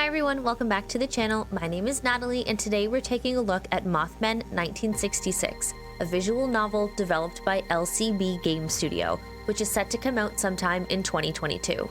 Hi everyone, welcome back to the channel. My name is Natalie, and today we're taking a look at Mothmen 1966, a visual novel developed by LCB Game Studio, which is set to come out sometime in 2022.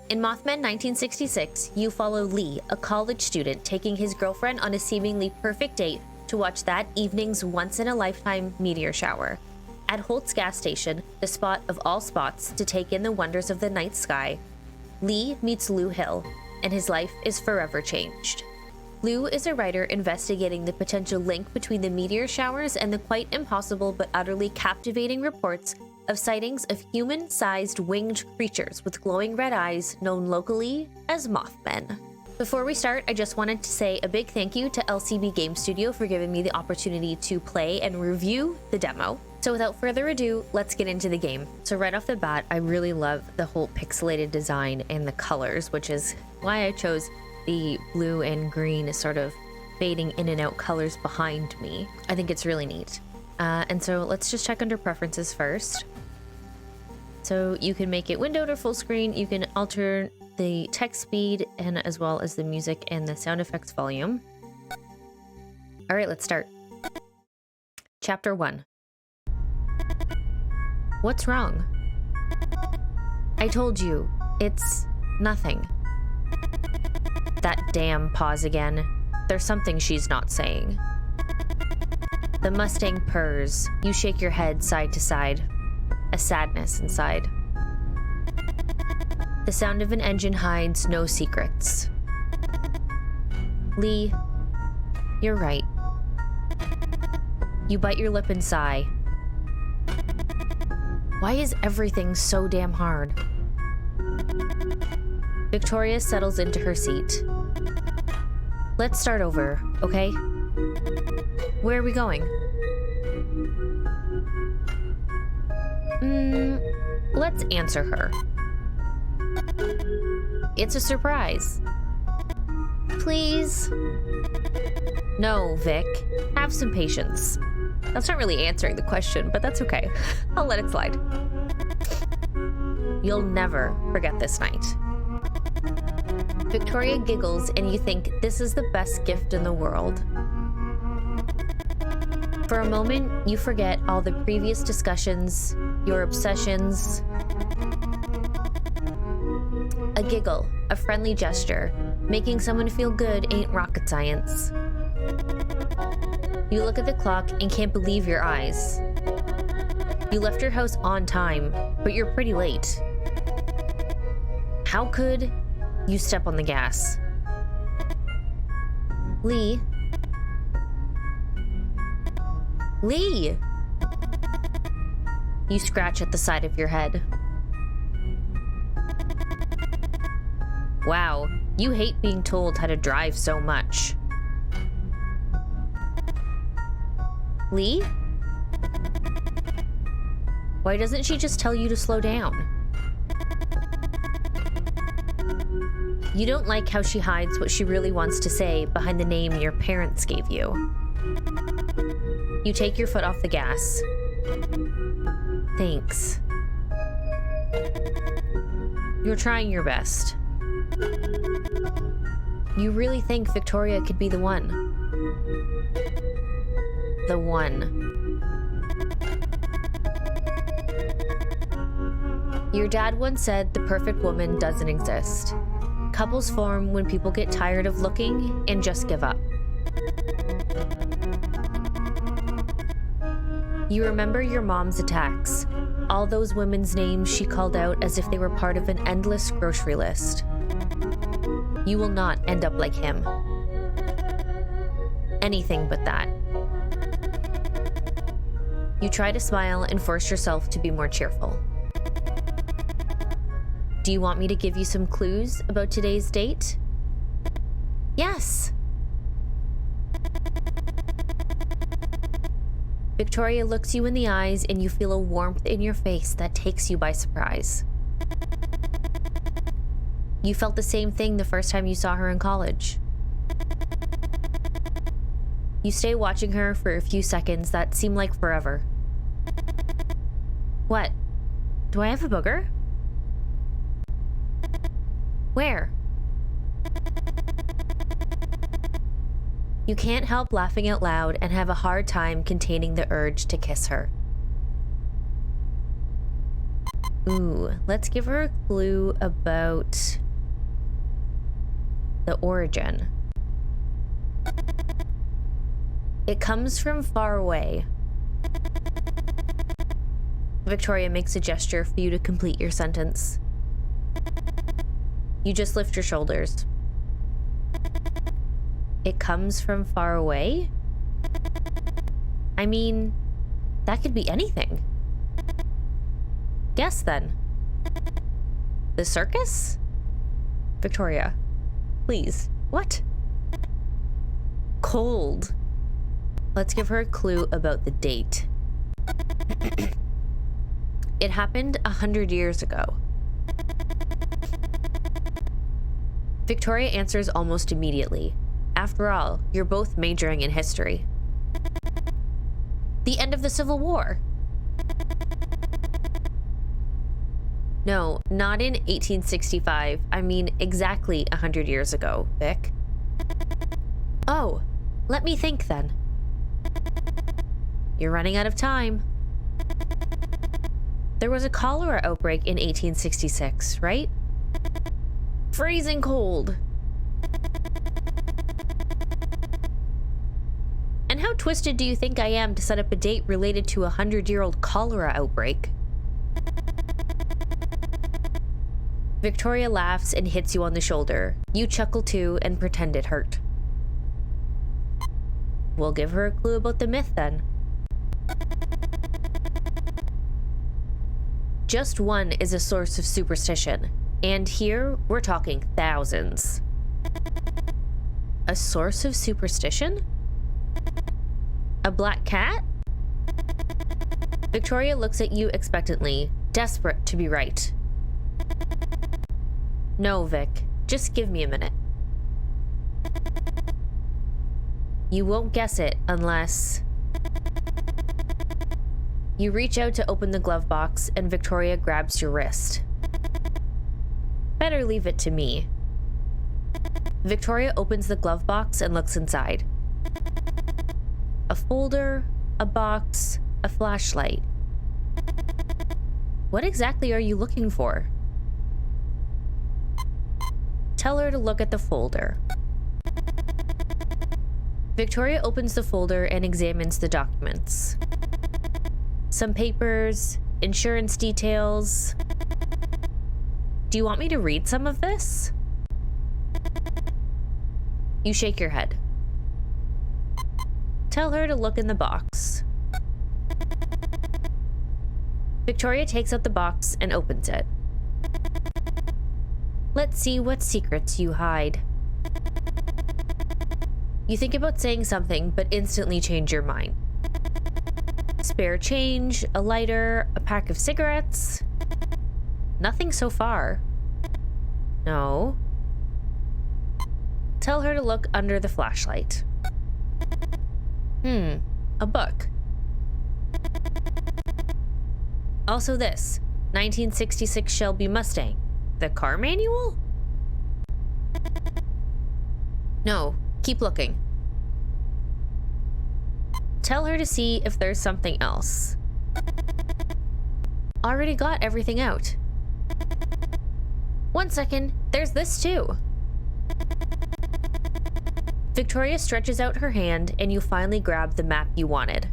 In Mothmen 1966, you follow Lee, a college student, taking his girlfriend on a seemingly perfect date to watch that evening's once-in-a-lifetime meteor shower. At Holt's gas station, the spot of all spots to take in the wonders of the night sky, Lee meets Lou Hill, and his life is forever changed. Lou is a writer investigating the potential link between the meteor showers and the quite impossible but utterly captivating reports of sightings of human-sized winged creatures with glowing red eyes known locally as Mothmen. Before we start, I just wanted to say a big thank you to LCB Game Studio for giving me the opportunity to play and review the demo. So without further ado, let's get into the game. So right off the bat, I really love the whole pixelated design and the colors, which is why I chose the blue and green sort of fading in and out colors behind me. I think it's really neat. And so let's just check under preferences first. So you can make it windowed or full screen. You can alter the text speed and as well as the music and the sound effects volume. All right, let's start. Chapter 1. What's wrong? I told you, it's nothing. That damn pause again. There's something she's not saying. The Mustang purrs. You shake your head side to side. A sadness inside. The sound of an engine hides no secrets. Lee, you're right. You bite your lip and sigh. Why is everything so damn hard? Victoria settles into her seat. Let's start over, okay? Where are we going? Let's answer her. It's a surprise. Please? No, Vic. Have some patience. That's not really answering the question, but that's okay. I'll let it slide. You'll never forget this night. Victoria giggles, and you think this is the best gift in the world. For a moment, you forget all the previous discussions, your obsessions. A giggle, a friendly gesture. Making someone feel good ain't rocket science. You look at the clock and can't believe your eyes. You left your house on time, but you're pretty late. How could you step on the gas? Lee? Lee! You scratch at the side of your head. Wow, you hate being told how to drive so much. Lee? Why doesn't she just tell you to slow down? You don't like how she hides what she really wants to say behind the name your parents gave you. You take your foot off the gas. Thanks. You're trying your best. You really think Victoria could be the one. The one. Your dad once said the perfect woman doesn't exist. Couples form when people get tired of looking and just give up. You remember your mom's attacks, all those women's names she called out as if they were part of an endless grocery list. You will not end up like him. Anything but that. You try to smile and force yourself to be more cheerful. Do you want me to give you some clues about today's date? Yes! Victoria looks you in the eyes and you feel a warmth in your face that takes you by surprise. You felt the same thing the first time you saw her in college. You stay watching her for a few seconds that seem like forever. What? Do I have a booger? Where? You can't help laughing out loud and have a hard time containing the urge to kiss her. Ooh, let's give her a clue about the origin. It comes from far away. Victoria makes a gesture for you to complete your sentence. You just lift your shoulders. It comes from far away? I mean, that could be anything. Guess then. The circus? Victoria, please. What? Cold. Let's give her a clue about the date. It happened 100 years ago. Victoria answers almost immediately. After all, you're both majoring in history. The end of the Civil War. No, not in 1865. I mean exactly 100 years ago, Vic. Oh, let me think then. You're running out of time. There was a cholera outbreak in 1866, right? Freezing cold. And how twisted do you think I am to set up a date related to a 100-year-old cholera outbreak? Victoria laughs and hits you on the shoulder. You chuckle too and pretend it hurt. We'll give her a clue about the myth then. Just one is a source of superstition, and here we're talking thousands. A source of superstition? A black cat? Victoria looks at you expectantly, desperate to be right. No, Vic, just give me a minute. You won't guess it unless... You reach out to open the glove box and Victoria grabs your wrist. Better leave it to me. Victoria opens the glove box and looks inside. A folder, a box, a flashlight. What exactly are you looking for? Tell her to look at the folder. Victoria opens the folder and examines the documents. Some papers, insurance details. Do you want me to read some of this? You shake your head. Tell her to look in the box. Victoria takes out the box and opens it. Let's see what secrets you hide. You think about saying something, but instantly change your mind. Spare change, a lighter, a pack of cigarettes. Nothing so far. No. Tell her to look under the flashlight. A book. Also this, 1966 Shelby Mustang. The car manual? No, keep looking. Tell her to see if there's something else. Already got everything out. 1 second, there's this too. Victoria stretches out her hand and you finally grab the map you wanted.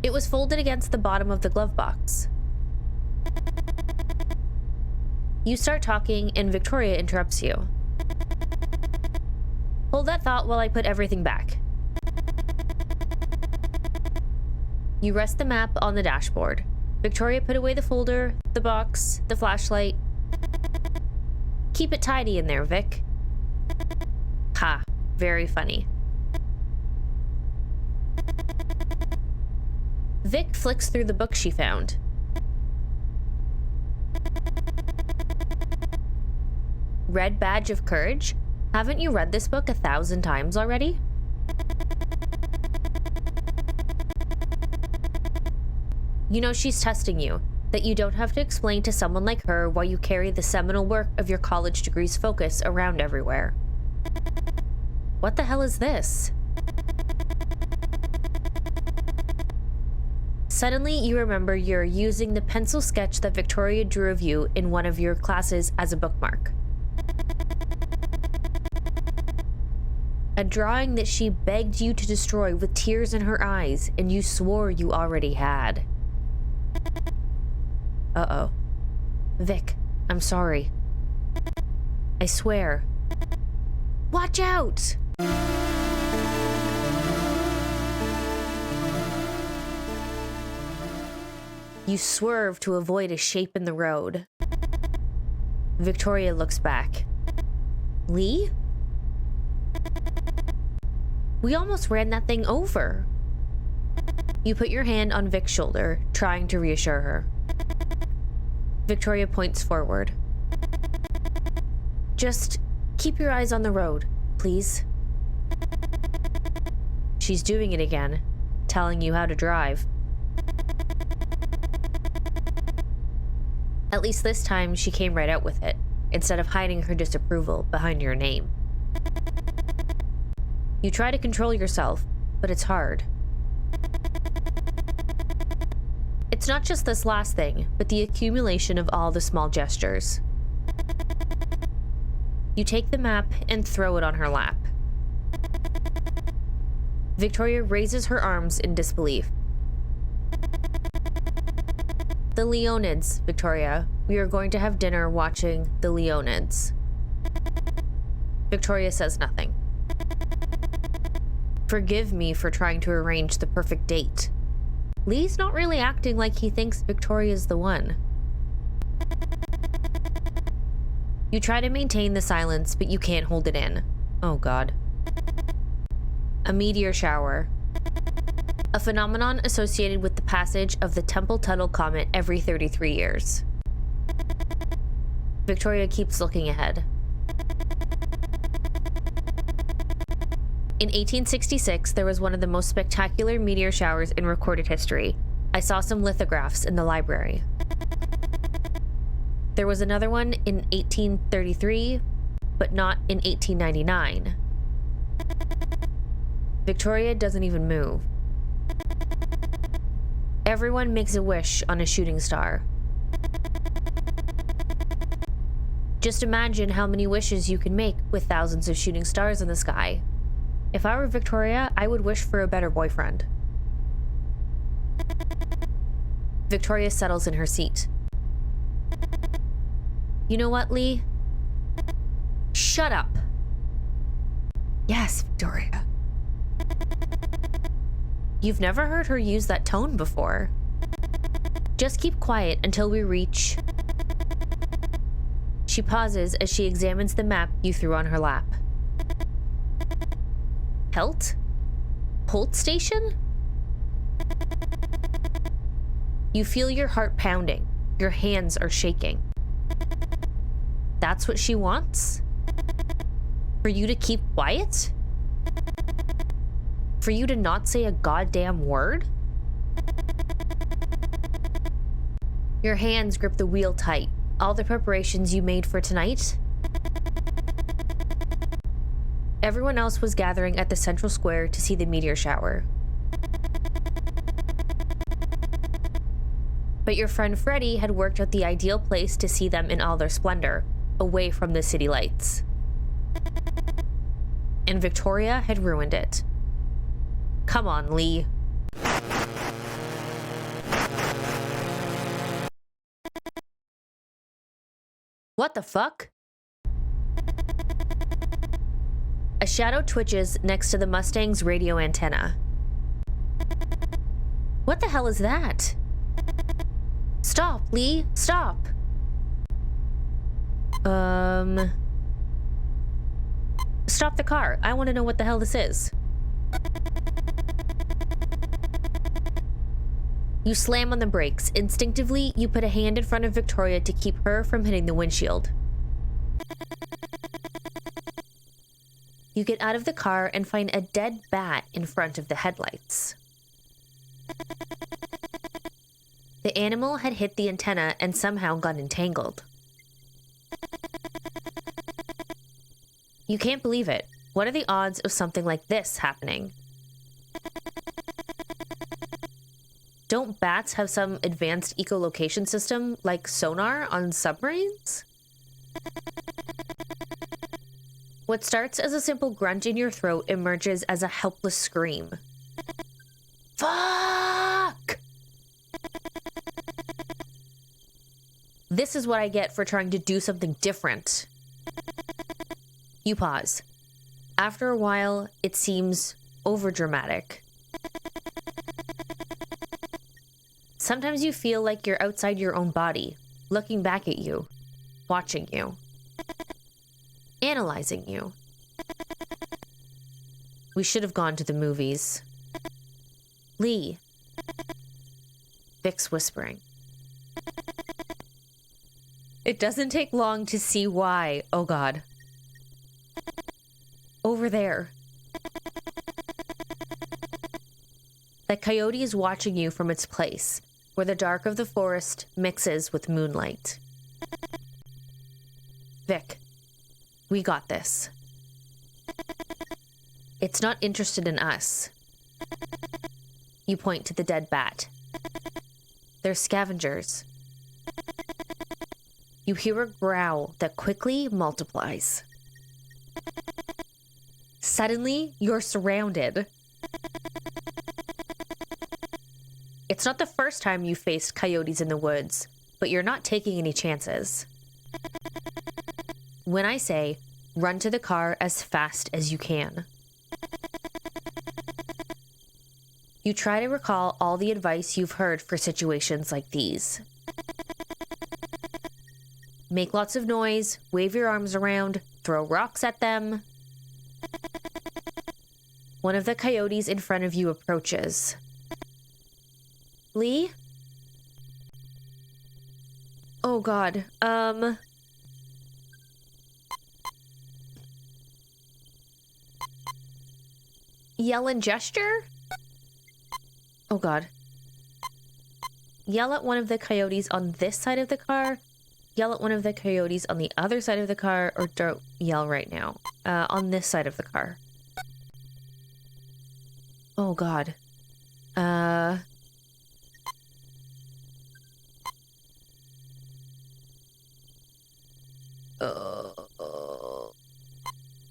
It was folded against the bottom of the glove box. You start talking and Victoria interrupts you. Hold that thought while I put everything back. You rest the map on the dashboard. Victoria put away the folder, the box, the flashlight. Keep it tidy in there, Vic. Ha, very funny. Vic flicks through the book she found. Red Badge of Courage? Haven't you read this book 1,000 times already? You know she's testing you, that you don't have to explain to someone like her why you carry the seminal work of your college degree's focus around everywhere. What the hell is this? Suddenly, you remember you're using the pencil sketch that Victoria drew of you in one of your classes as a bookmark. A drawing that she begged you to destroy with tears in her eyes, and you swore you already had. Uh-oh. Vic, I'm sorry. I swear. Watch out! You swerve to avoid a shape in the road. Victoria looks back. Lee? We almost ran that thing over. You put your hand on Vic's shoulder, trying to reassure her. Victoria points forward. Just keep your eyes on the road, please. She's doing it again, telling you how to drive. At least this time, she came right out with it, instead of hiding her disapproval behind your name. You try to control yourself, but it's hard. It's not just this last thing, but the accumulation of all the small gestures. You take the map and throw it on her lap. Victoria raises her arms in disbelief. The Leonids, Victoria. We are going to have dinner watching the Leonids. Victoria says nothing. Forgive me for trying to arrange the perfect date. Lee's not really acting like he thinks Victoria's the one. You try to maintain the silence, but you can't hold it in. Oh God. A meteor shower. A phenomenon associated with the passage of the Temple-Tuttle comet every 33 years. Victoria keeps looking ahead. In 1866, there was one of the most spectacular meteor showers in recorded history. I saw some lithographs in the library. There was another one in 1833, but not in 1899. Victoria doesn't even move. Everyone makes a wish on a shooting star. Just imagine how many wishes you can make with thousands of shooting stars in the sky. If I were Victoria, I would wish for a better boyfriend. Victoria settles in her seat. You know what, Lee? Shut up. Yes, Victoria. You've never heard her use that tone before. Just keep quiet until we reach... She pauses as she examines the map you threw on her lap. Helt? Holt Station? You feel your heart pounding. Your hands are shaking. That's what she wants? For you to keep quiet? For you to not say a goddamn word? Your hands grip the wheel tight. All the preparations you made for tonight? Everyone else was gathering at the central square to see the meteor shower. But your friend Freddie had worked out the ideal place to see them in all their splendor, away from the city lights. And Victoria had ruined it. Come on, Lee. What the fuck? A shadow twitches next to the Mustang's radio antenna. What the hell is that? Stop, Lee, stop. Stop the car. I want to know what the hell this is. You slam on the brakes. Instinctively, you put a hand in front of Victoria to keep her from hitting the windshield. You get out of the car and find a dead bat in front of the headlights. The animal had hit the antenna and somehow got entangled. You can't believe it. What are the odds of something like this happening? Don't bats have some advanced echolocation system like sonar on submarines? What starts as a simple grunt in your throat emerges as a helpless scream. Fuck! This is what I get for trying to do something different. You pause. After a while, it seems overdramatic. Sometimes you feel like you're outside your own body, looking back at you, watching you, analyzing you. We should have gone to the movies. Lee. Vic's whispering. It doesn't take long to see why. Oh God. Over there. The coyote is watching you from its place, where the dark of the forest mixes with moonlight. Vic, we got this. It's not interested in us. You point to the dead bat. They're scavengers. You hear a growl that quickly multiplies. Suddenly, you're surrounded. It's not the first time you faced coyotes in the woods, but you're not taking any chances. When I say, run to the car as fast as you can. You try to recall all the advice you've heard for situations like these. Make lots of noise, wave your arms around, throw rocks at them. One of the coyotes in front of you approaches. Lee? Oh God, Yell and gesture? Oh God. Yell at one of the coyotes on this side of the car, yell at one of the coyotes on the other side of the car, or don't yell right now. On this side of the car. Oh God.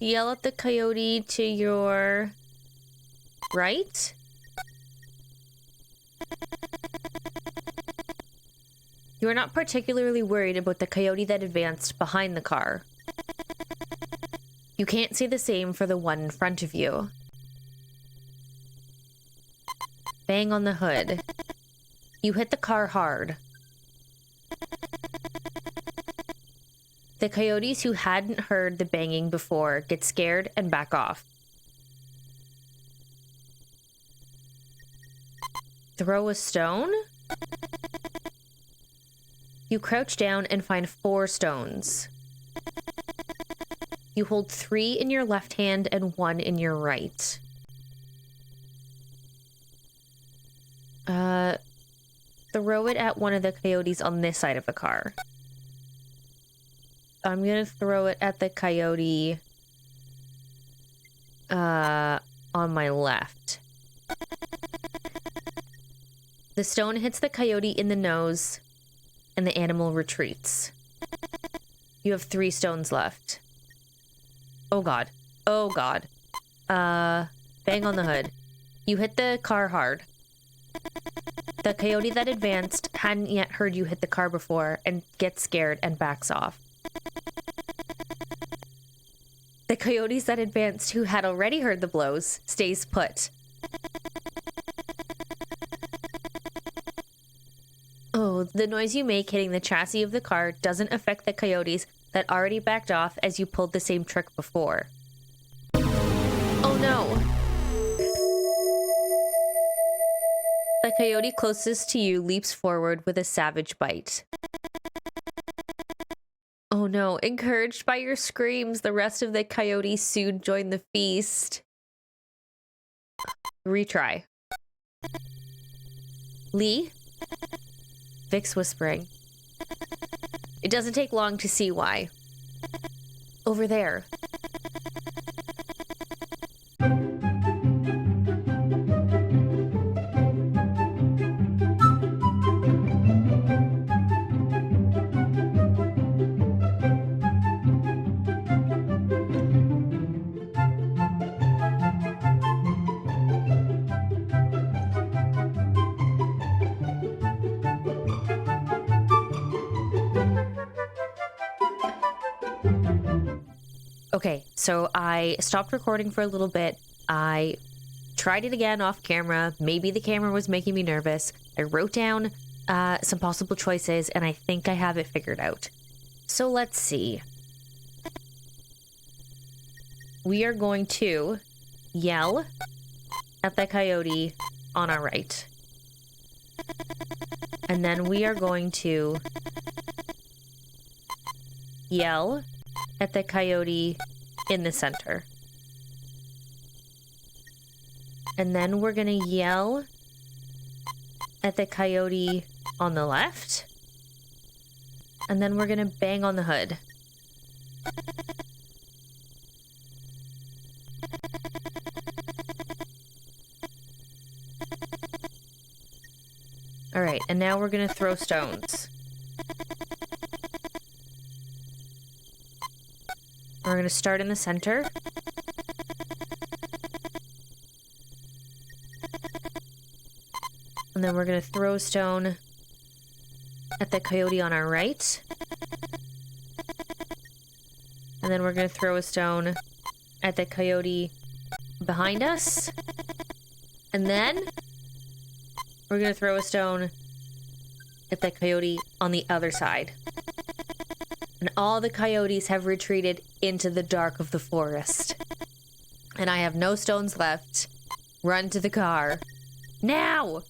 Yell at the coyote to your right? You are not particularly worried about the coyote that advanced behind the car. You can't say the same for the one in front of you. Bang on the hood. You hit the car hard. The coyotes who hadn't heard the banging before get scared and back off. Throw a stone? You crouch down and find 4 stones. You hold 3 in your left hand and 1 in your right. Throw it at one of the coyotes on this side of the car. I'm gonna throw it at the coyote on my left. The stone hits the coyote in the nose, and the animal retreats. You have 3 stones left. Oh God. Oh God. Bang on the hood. You hit the car hard. The coyote that advanced hadn't yet heard you hit the car before and gets scared and backs off. The coyotes that advanced who had already heard the blows stays put. Oh, the noise you make hitting the chassis of the car doesn't affect the coyotes that already backed off as you pulled the same trick before. Oh no! The coyote closest to you leaps forward with a savage bite. Oh no, encouraged by your screams, the rest of the coyotes soon join the feast. Retry. Lee? Vic's whispering. It doesn't take long to see why. Over there. Okay, so I stopped recording for a little bit. I tried it again off camera. Maybe the camera was making me nervous. I wrote down some possible choices, and I think I have it figured out. So let's see. We are going to yell at the coyote on our right. And then we are going to yell at the coyote in the center. And then we're going to yell at the coyote on the left. And then we're going to bang on the hood. All right, and now we're going to throw stones. We're going to start in the center. And then we're going to throw a stone at the coyote on our right. And then we're going to throw a stone at the coyote behind us. And then we're going to throw a stone at the coyote on the other side. And all the coyotes have retreated into the dark of the forest. And I have no stones left. Run to the car. Now!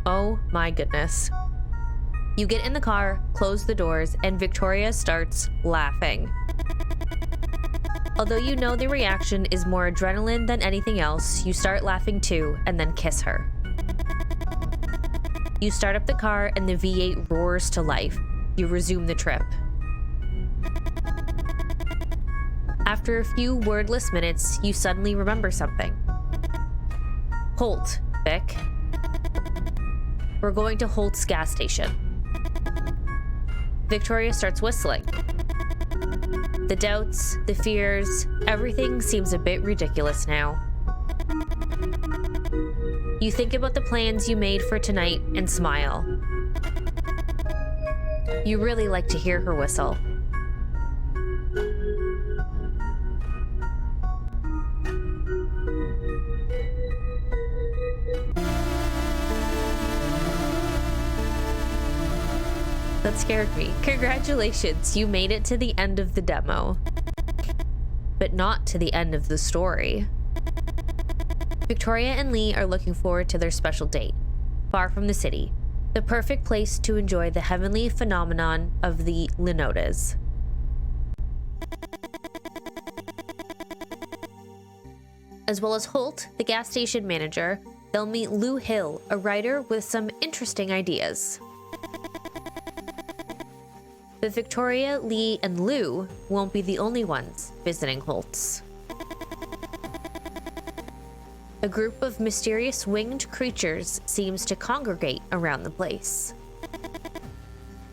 Oh my goodness. You get in the car, close the doors, and Victoria starts laughing. Although you know the reaction is more adrenaline than anything else, you start laughing too, and then kiss her. You start up the car and the V8 roars to life. You resume the trip. After a few wordless minutes, you suddenly remember something. Holt, Vic. We're going to Holt's gas station. Victoria starts whistling. The doubts, the fears, everything seems a bit ridiculous now. You think about the plans you made for tonight and smile. You really like to hear her whistle. That scared me. Congratulations, you made it to the end of the demo. But not to the end of the story. Victoria and Lee are looking forward to their special date, far from the city, the perfect place to enjoy the heavenly phenomenon of the Linotas. As well as Holt, the gas station manager, they'll meet Lou Hill, a writer with some interesting ideas. But Victoria, Lee, and Lou won't be the only ones visiting Holt's. A group of mysterious winged creatures seems to congregate around the place.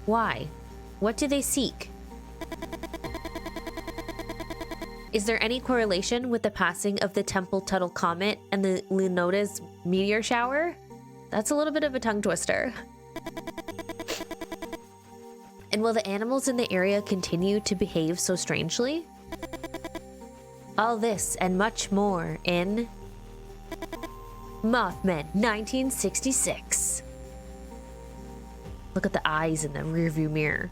Why? What do they seek? Is there any correlation with the passing of the Temple Tuttle Comet and the Linotas meteor shower? That's a little bit of a tongue twister. And will the animals in the area continue to behave so strangely? All this and much more in Mothmen 1966. Look at the eyes in the rearview mirror.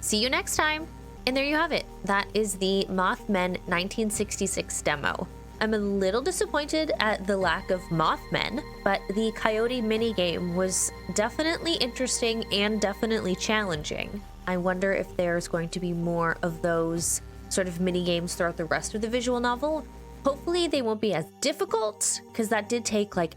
See you next time. And there you have it. That is the Mothmen 1966 demo. I'm a little disappointed at the lack of Mothmen, but the Coyote minigame was definitely interesting and definitely challenging. I wonder if there's going to be more of those sort of minigames throughout the rest of the visual novel. Hopefully they won't be as difficult, because that did take like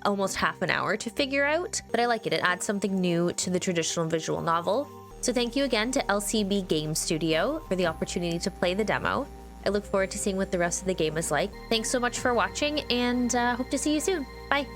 almost half an hour to figure out, but I like it. It adds something new to the traditional visual novel. So thank you again to LCB Game Studio for the opportunity to play the demo. I look forward to seeing what the rest of the game is like. Thanks so much for watching, and hope to see you soon. Bye!